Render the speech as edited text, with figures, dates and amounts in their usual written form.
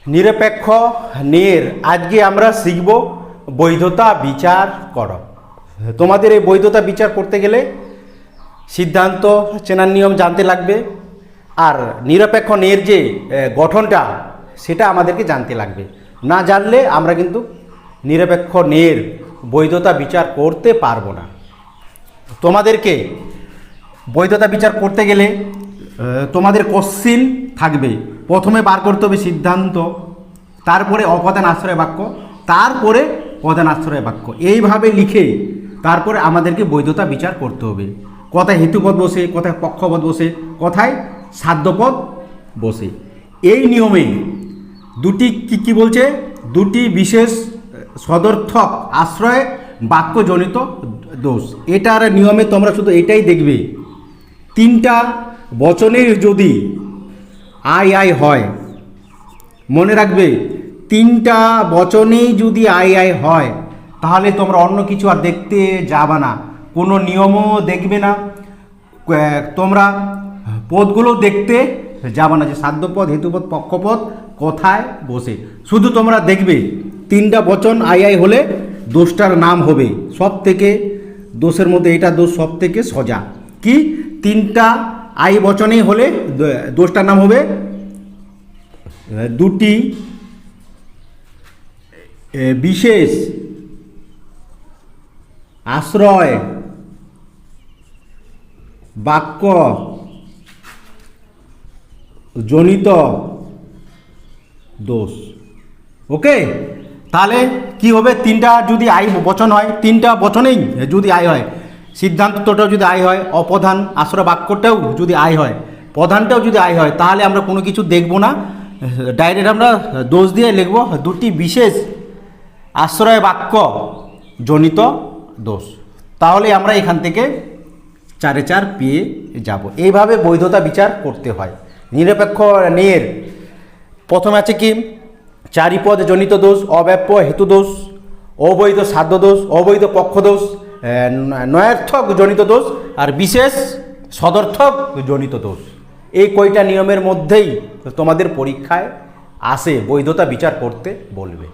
নিরপেক্ষ ন্যায়ের আজকে আমরা শিখব বৈধতা বিচার করো। তোমাদের এই বৈধতা বিচার করতে গেলে সিদ্ধান্ত চেনার নিয়ম জানতে লাগবে, আর নিরপেক্ষ ন্যায়ের যে গঠনটা সেটা আমাদেরকে জানতে লাগবে। না জানলে আমরা কিন্তু নিরপেক্ষ ন্যায়ের বৈধতা বিচার করতে পারবো না। তোমাদেরকে বৈধতা বিচার করতে গেলে তোমাদের কোশ্চিন থাকবে। প্রথমে বার করতে হবে সিদ্ধান্ত, তারপরে অপ্রধান আশ্রয় বাক্য, তারপরে প্রধান আশ্রয় বাক্য। এইভাবে লিখে তারপরে আমাদেরকে বৈধতা বিচার করতে হবে। কথায় হেতুপদ বসে, কথায় পক্ষপদ বসে, কথায় সাধ্যপদ বসে। এই নিয়মে দুটি কি বলছে, দুটি বিশেষ সদর্থক আশ্রয় বাক্যজনিত দোষ। এটার নিয়মে তোমরা শুধু এটাই দেখবে, তিনটা বচনের যদি আই আই হয়, মনে রাখবে তিনটা বচনেই যদি আই আই হয় তাহলে তোমরা অন্য কিছু আর দেখতে যাবে না, কোনো নিয়মও দেখবে না, তোমরা পদগুলো দেখতে যাবে না যে সাধ্যপদ, হেতুপদ, পক্ষপদ কোথায় বসে। শুধু তোমরা দেখবে তিনটা বচন আই আই হলে দোষটার নাম হবে সব থেকে, দোষের মধ্যে এটা দোষ সব থেকে সোজা। কি, তিনটা আই বচনেই হলে দোষটার নাম হবে দুটি বিশেষ আশ্রয় বাক্য জনিত দোষ। ওকে, তাহলে কি হবে, তিনটা যদি আই বচন হয়, তিনটা বচনেই যদি আই হয়, সিদ্ধান্তটাও যদি আই হয়, অপ্রধান আশ্রয় বাক্যটাও যদি আই হয়, প্রধানটাও যদি আই হয়, তাহলে আমরা কোনো কিছু দেখব না, ডাইরেক্ট আমরা দোষ দিয়ে লিখব দুটি বিশেষ আশ্রয় বাক্য জনিত দোষ। তাহলে আমরা এখান থেকে 4-4 পেয়ে যাব। এইভাবে বৈধতা বিচার করতে হয়। নিরপেক্ষ ন্যায়ের প্রথমে আছে কি, চারিপদ জনিত দোষ, অব্যাপ্য হেতু দোষ, অবৈধ সাধ্য দোষ, অবৈধ পক্ষ দোষ, নয়ার্থক জনিত দোষ আর বিশেষ সদর্থক জনিত দোষ। এই কয়টা নিয়মের মধ্যেই তোমাদের পরীক্ষায় আসে বৈধতা বিচার করতে বলবে।